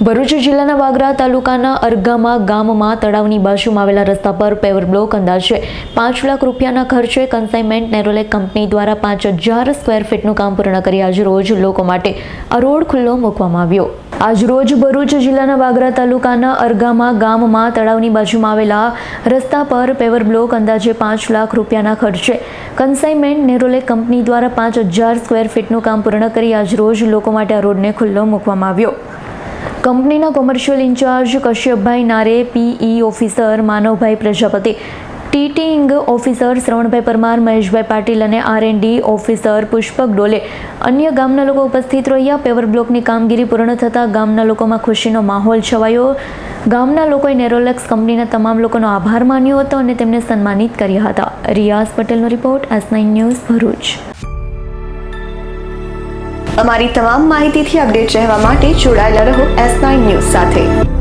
ભરૂચ જિલ્લાના વાગરા તાલુકાના અરગામા ગામમાં તળાવની બાજુમાં આવેલા રસ્તા પર પેવર બ્લોક અંદાજે 5 લાખ રૂપિયાના ખર્ચે કન્સાઇનમેન્ટ નેરોલેક કંપની દ્વારા 5000 સ્ક્વેર ફીટનું કામ પૂર્ણ કરી આજરોજ લોકો માટે આ રોડ ખુલ્લો મૂકવામાં આવ્યો। આજરોજ ભરૂચ જિલ્લાના વાગરા તાલુકાના અરગામા ગામમાં તળાવની બાજુમાં આવેલા રસ્તા પર પેવર બ્લોક અંદાજે 5 લાખ રૂપિયાના ખર્ચે કન્સાઇનમેન્ટ નેરોલેક કંપની દ્વારા 5000 સ્ક્વેર ફીટનું કામ પૂર્ણ કરી આજરોજ લોકો માટે આ રોડને ખુલ્લો મૂકવામાં આવ્યો। કંપનીના commercial incharge Kashyapbhai Nare, PE officer Manavbhai Prajapati, testing officer Shravanbhai Parmar, Maheshbhai Patil અને R&D ઓફિસર પુષ્પક ડોલે અન્ય ગામના લોકો ઉપસ્થિત રહ્યા। પેવર બ્લોકની કામગીરી પૂર્ણ થતાં ગામના લોકોમાં ખુશીનો માહોલ છવાયો। ગામના લોકોએ નેરોલેક્સ કંપનીના તમામ લોકોનો આભાર માન્યો હતો અને તેમને સન્માનિત કર્યા હતા। રિયાઝ પટેલનો રિપોર્ટ, S9 ન્યૂઝ, ભરૂચ। અમારી તમામ માહિતીથી અપડેટ રહેવા માટે જોડાયેલા રહો S9 ન્યૂઝ સાથે।